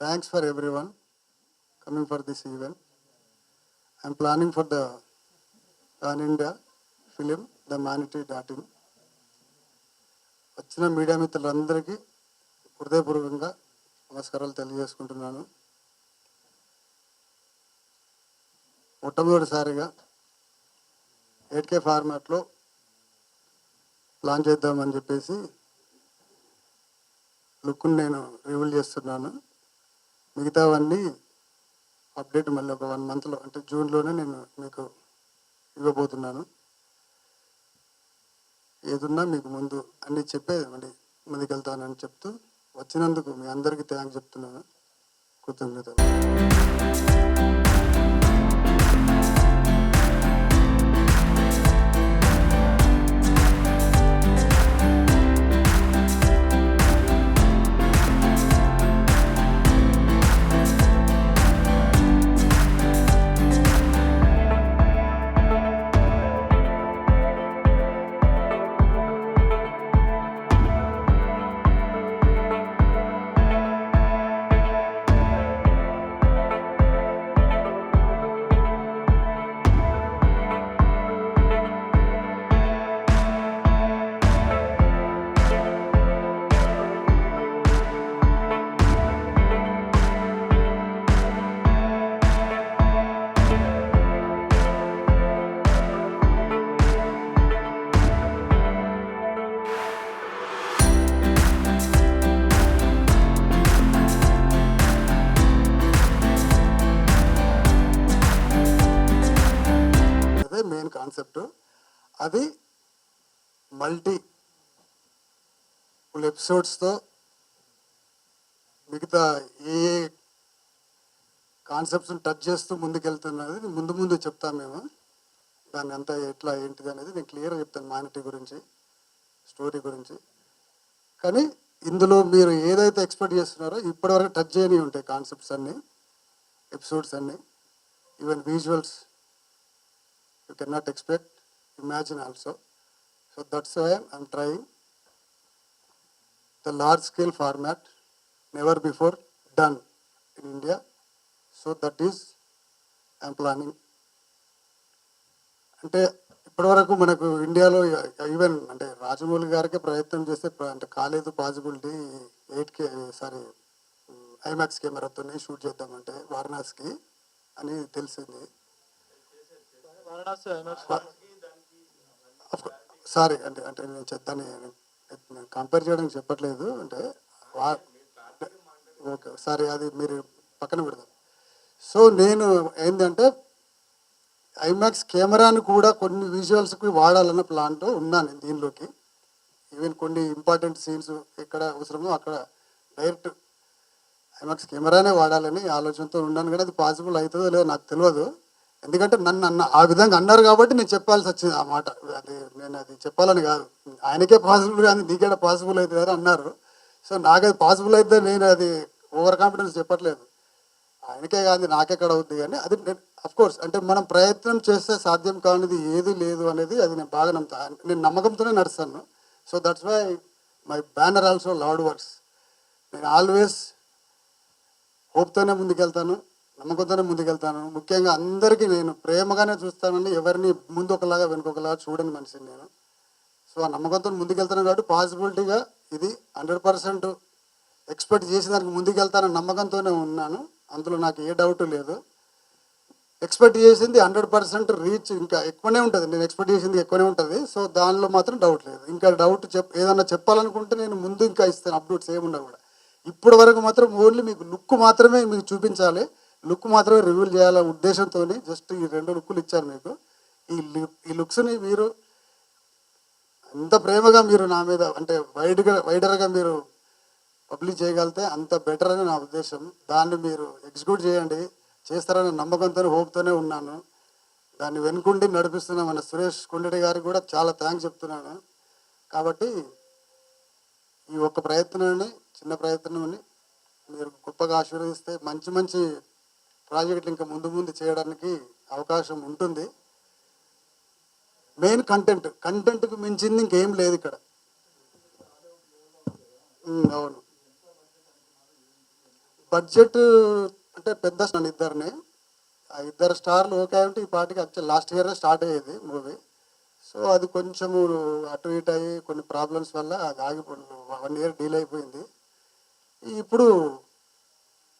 Thanks for everyone coming for this event. I'm planning for the Pan-India film, The Manity.in. వచ్చిన media మిత్రులందరికీ హృదయపూర్వకంగా నమస్కారాలు తెలియజేసుకుంటున్నాను. మొట్టమొదటిసారిగా 8K ఫార్మాట్లో ప్లాన్ చేద్దామని చెప్పేసి లుక్ను నేను రివీల్ చేస్తున్నాను. మిగతావన్నీ అప్డేట్ మళ్ళీ ఒక 1 మంత్లో అంటే జూన్లోనే నేను మీకు ఇవ్వబోతున్నాను. ఏదున్నా మీకు ముందు అన్నీ చెప్పేది ముందుకెళ్తానని చెప్తూ వచ్చినందుకు మీ అందరికీ థ్యాంక్స్ చెప్తున్నాను. కృతజ్ఞతలు. మెయిన్ కాన్సెప్ట్ అది మల్టిపుల్ ఎపిసోడ్స్తో మిగతా ఏ కాన్సెప్ట్స్ని టచ్ చేస్తూ ముందుకెళ్తున్నది ముందు చెప్తాం మేము. దాన్ని అంతా ఎట్లా ఏంటిది అనేది నేను క్లియర్గా చెప్తాను. మానిటీ గురించి, స్టోరీ గురించి. కానీ ఇందులో మీరు ఏదైతే ఎక్స్పెక్ట్ చేస్తున్నారో ఇప్పటివరకు టచ్ చేయని ఉంటాయి కాన్సెప్ట్స్ అన్నీ, ఎపిసోడ్స్ అన్నీ, even visuals you cannot expect, imagine also. So that's why I'm trying the large scale format, never before done in India. So that is I'm planning. అంటే ఇప్పటివరకు మనకు ఇండియాలో ఈవెన్ అంటే రాజమౌళి గారికి ప్రయత్నం చేస్తే అంటే కాలేదు పాసిబిలిటీ 8K ఐమాక్స్ కెమెరాతోనే షూట్ చేద్దామంటే వారణాసికి అని తెలిసింది. సారీ అంటే అంటే నేను దాన్ని కంపేర్ చేయడానికి చెప్పట్లేదు. అంటే ఓకే సారీ, అది మీరు పక్కన పెడదాం. సో నేను ఏంటంటే ఐమాక్స్ కెమెరాని కూడా కొన్ని విజువల్స్కి వాడాలన్న ప్లాన్తో ఉన్నాను దీనిలోకి. ఈవెన్ కొన్ని ఇంపార్టెంట్ సీన్స్ ఎక్కడ అవసరమో అక్కడ డైరెక్ట్ ఐమాక్స్ కెమెరానే వాడాలని ఆలోచనతో ఉన్నాను. కానీ అది పాసిబుల్ అవుతుందో లేదో నాకు తెలియదు. ఎందుకంటే నన్ను ఆ విధంగా అన్నారు కాబట్టి నేను చెప్పాల్సి వచ్చింది ఆ మాట. నేను అది చెప్పాలని కాదు, ఆయనకే పాసిబుల్ కానీ నీకేడ పాసిబుల్ అవుతుంది అని అన్నారు. సో నాకు అది పాసిబుల్ అయితే నేను అది ఓవర్ కాన్ఫిడెన్స్ చెప్పట్లేదు. ఆయనకే కాదు నాకెక్కడ అవుద్ది కానీ అది అఫ్కోర్స్ అంటే మనం ప్రయత్నం చేస్తే సాధ్యం కానిది ఏది లేదు అనేది అది నేను బాగా నేను నమ్మకంతోనే నడుస్తాను. So that's why my banner also lord works. నేను ఆల్వేస్ హోప్తోనే ముందుకెళ్తాను, నమ్మకంతోనే ముందుకెళ్తాను. ముఖ్యంగా అందరికీ నేను ప్రేమగానే చూస్తానని, ఎవరిని ముందు ఒకలాగా వెనుకొకలాగా చూడని మనిషిని నేను. సో ఆ నమ్మకంతో ముందుకెళ్తాను కాబట్టి పాసిబిలిటీగా ఇది 100% ఎక్స్పెక్ట్ చేసి దానికి ముందుకెళ్తానని నమ్మకంతోనే ఉన్నాను. అందులో నాకు ఏ డౌట్ లేదు. ఎక్స్పెక్ట్ చేసింది 100% రీచ్ ఇంకా ఎక్కువనే ఉంటుంది. నేను ఎక్స్పెక్ట్ చేసింది ఎక్కువనే ఉంటుంది. సో దానిలో మాత్రం డౌట్ లేదు. ఇంకా డౌట్ ఏదన్నా చెప్పాలనుకుంటే నేను ముందు ఇంకా ఇస్తాను అప్డేట్స్ ఏమున్నా కూడా. ఇప్పటి వరకు మాత్రం ఓన్లీ మీకు లుక్ మాత్రమే మీకు చూపించాలి, లుక్ మాత్రమే రివీల్ చేయాలనే ఉద్దేశంతో జస్ట్ ఈ 2 లుక్కులు ఇచ్చాను మీకు. ఈ లుక్స్ని మీరు అంత ప్రేమగా మీరు నా మీద అంటే వైడర్గా మీరు పబ్లిష్ చేయగలిగితే అంత బెటర్ అని నా ఉద్దేశం. దాన్ని మీరు ఎగ్జిక్యూట్ చేయండి, చేస్తారనే నమ్మకంతో హోప్తోనే ఉన్నాను. దాన్ని వెనుకుండి నడిపిస్తున్న మన సురేష్ కొండెడి గారికి కూడా చాలా థ్యాంక్స్ చెప్తున్నాను. కాబట్టి ఈ ఒక్క ప్రయత్నాన్ని, చిన్న ప్రయత్నాన్ని మీరు గొప్పగా ఆశీర్వదిస్తే మంచి ప్రాజెక్టులు ఇంకా ముందు చేయడానికి అవకాశం ఉంటుంది. మెయిన్ కంటెంట్కి మించింది ఇంకేం లేదు ఇక్కడ. అవును, బడ్జెట్ అంటే పెద్ద నన్ను ఇద్దరిని, ఆ ఇద్దరు స్టార్లు ఓకే అంటే ఈ పాటికి యాక్చువల్ లాస్ట్ ఇయర్ స్టార్ట్ అయ్యేది మూవీ. సో అది కొంచెము అటు ఇటు అయ్యి కొన్ని ప్రాబ్లమ్స్ వల్ల అది ఆగిపోయింది, 1 ఇయర్ డీల్ అయిపోయింది. ఇప్పుడు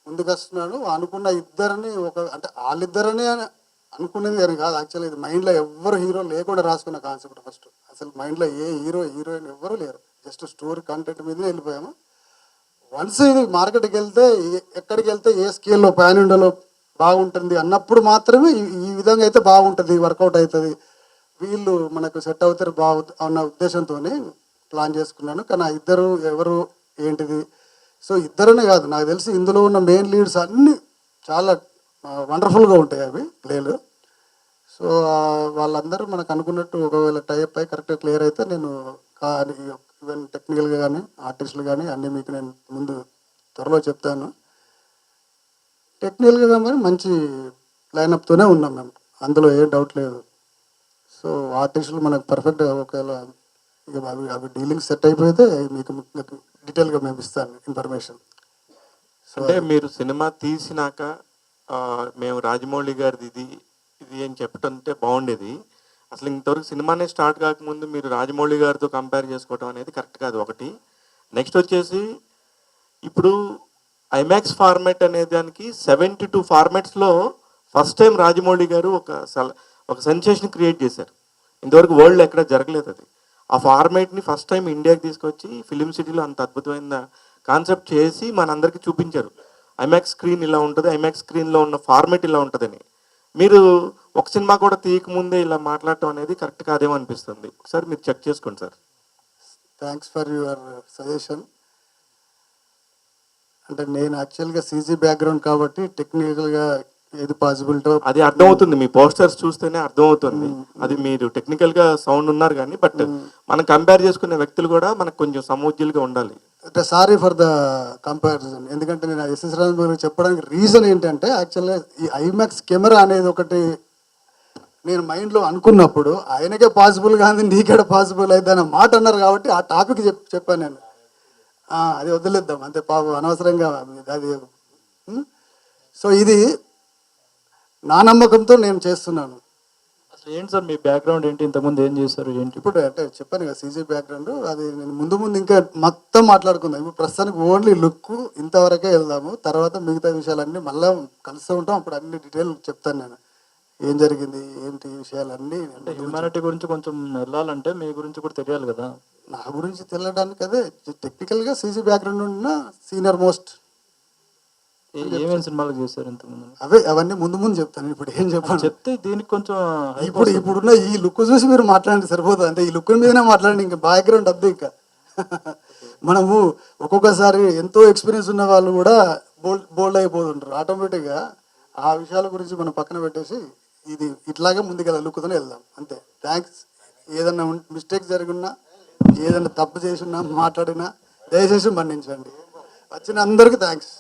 ముందుకు వస్తున్నాను. అనుకున్న ఇద్దరిని అంటే వాళ్ళిద్దరనే అనుకునేది అని కాదు, యాక్చువల్లీ ఇది మైండ్లో ఎవ్వరు హీరో లేకుండా రాసుకున్న కాన్సెప్ట్. ఫస్ట్ అసలు మైండ్లో ఏ హీరో హీరోయిన్ ఎవ్వరూ లేరు, జస్ట్ స్టోరీ కంటెంట్ మీదనే వెళ్ళిపోయాము. వన్స్ ఇది మార్కెట్కి వెళ్తే ఎక్కడికి వెళ్తే ఏ స్కేల్లో పాన్ ఇండియాలో బాగుంటుంది అన్నప్పుడు మాత్రమే ఈ విధంగా అయితే బాగుంటుంది, వర్కౌట్ అవుతుంది, వీళ్ళు మనకు సెట్ అవుతారు అన్న ఉద్దేశంతో ప్లాన్ చేసుకున్నాను. కానీ ఆ ఇద్దరు ఎవరు ఏంటిది, సో ఇద్దరనే కాదు నాకు తెలిసి ఇందులో ఉన్న మెయిన్ లీడ్స్ అన్నీ చాలా వండర్ఫుల్గా ఉంటాయి అవి ప్లేలు. సో వాళ్ళందరూ మనకు అనుకున్నట్టు ఒకవేళ టైప్ అయి కరెక్ట్గా క్లియర్ అయితే నేను ఈవెన్ టెక్నికల్గా కానీ ఆర్టిస్టులు కానీ అన్నీ మీకు నేను ముందు త్వరలో చెప్తాను. టెక్నికల్గా మరి మంచి లైనప్తోనే ఉన్నాం మేము, అందులో ఏ డౌట్ లేదు. సో ఆర్టిస్టులు మనకు పర్ఫెక్ట్గా ఒకవేళ ఇక అవి డీలింగ్ సెట్ అయిపోతే మీకు డీటెయిల్గా మేము ఇస్తాను ఇన్ఫర్మేషన్. సో అంటే మీరు సినిమా తీసినాక మేము రాజమౌళి గారిది ఇది ఇది అని చెప్పటంటే బాగుండేది. అసలు ఇంతవరకు సినిమానే స్టార్ట్ కాకముందు మీరు రాజమౌళి గారితో కంపేర్ చేసుకోవడం అనేది కరెక్ట్ కాదు ఒకటి. నెక్స్ట్ వచ్చేసి ఇప్పుడు ఐమాక్స్ ఫార్మాట్ అనే దానికి 72 ఫార్మాట్స్లో ఫస్ట్ టైం రాజమౌళి గారు ఒక సెన్సేషన్ క్రియేట్ చేశారు. ఇంతవరకు వరల్డ్లో ఎక్కడ జరగలేదు అది. ఆ ఫార్మాట్ని ఫస్ట్ టైం ఇండియాకి తీసుకొచ్చి ఫిలిం సిటీలో అంత అద్భుతమైన కాన్సెప్ట్ చేసి మనందరికీ చూపించారు. ఐమాక్స్ స్క్రీన్ ఇలా ఉంటుంది, ఐమాక్స్ స్క్రీన్లో ఉన్న ఫార్మాట్ ఇలా ఉంటుందని. మీరు ఒక సినిమా కూడా తీయకముందే ఇలా మాట్లాడటం అనేది కరెక్ట్ కాదేమో అనిపిస్తుంది. ఒకసారి మీరు చెక్ చేసుకోండి sir. Thanks for your suggestion. అంటే నేను యాక్చువల్గా సీజీ బ్యాక్గ్రౌండ్ కాబట్టి టెక్నికల్గా ఏది పాసిబిలిటో అది అర్థమవుతుంది, మీ పోస్టర్స్ చూస్తేనే అర్థమవుతుంది. అది మీరు టెక్నికల్గా సౌండ్ ఉన్నారు కానీ బట్ మనం కంపేర్ చేసుకునే వ్యక్తులు కూడా మనకు కొంచెం సమూజ్యులుగా ఉండాలి. అంటే సారీ ఫర్ ద కంపారిజన్. ఎందుకంటే నేను ఎస్ఎస్ రాజు గురించి చెప్పడానికి రీజన్ ఏంటంటే యాక్చువల్గా ఈ ఐమాక్స్ కెమెరా అనేది ఒకటి నేను మైండ్లో అనుకున్నప్పుడు ఆయనకే పాసిబుల్ కానీ నీకేడ పాసిబుల్ అయితే అన్న మాట అన్నారు కాబట్టి ఆ టాపిక్ చెప్పాను నేను. అది వదిలేద్దాం అంతే, పాపం అనవసరంగా అది. సో ఇది నా నమ్మకంతో నేను చేస్తున్నాను. అసలు ఏంటి సార్ మీ బ్యాక్గ్రౌండ్ ఏంటి, ఇంతకుముందు ఏం చేశారు ఏంటి? ఇప్పుడు అంటే చెప్పాను కదా సీజీ బ్యాక్గ్రౌండ్, అది నేను ముందు ఇంకా మొత్తం మాట్లాడుకుందాం. ఇప్పుడు ప్రస్తుతానికి ఓన్లీ లుక్ ఇంతవరకే వెళ్దాము, తర్వాత మిగతా విషయాలన్నీ మళ్ళీ కలుస్తూ ఉంటాం, అప్పుడు అన్ని డీటెయిల్ చెప్తాను నేను ఏం జరిగింది ఏంటి విషయాలన్నీ. అంటే హ్యూమానిటీ గురించి కొంచెం వెళ్ళాలంటే మీ గురించి కూడా తెలియాలి కదా. నా గురించి తెలియడానికి అదే టెక్నికల్గా సీజీ బ్యాక్గ్రౌండ్ ఉన్న సీనియర్ మోస్ట్. ఏమేమి సినిమాలు చేశారు ఇంతకుముందు? అవన్నీ ముందు చెప్తాను, ఇప్పుడు ఏం చెప్పాను చెప్తే దీనికి కొంచెం ఇప్పుడున్న ఈ లుక్ చూసి మీరు మాట్లాడండి సరిపోతుంది, అంటే ఈ లుక్ మీదనే మాట్లాడండి, ఇంకా బ్యాక్గ్రౌండ్ వద్దు. ఇంకా మనము ఒక్కొక్కసారి ఎంతో ఎక్స్పీరియన్స్ ఉన్న వాళ్ళు కూడా బోల్డ్ అయిపోతుంటారు ఆటోమేటిక్గా. ఆ విషయాల గురించి మనం పక్కన పెట్టేసి ఇది ఇట్లాగే ముందుకెళ్ళి లుక్తోనే వెళ్దాం అంతే. థ్యాంక్స్. ఏదన్నా మిస్టేక్స్ జరిగినా ఏదైనా తప్పు చేసినా మాట్లాడినా దయచేసి మన్నించండి. వచ్చిన అందరికీ థ్యాంక్స్.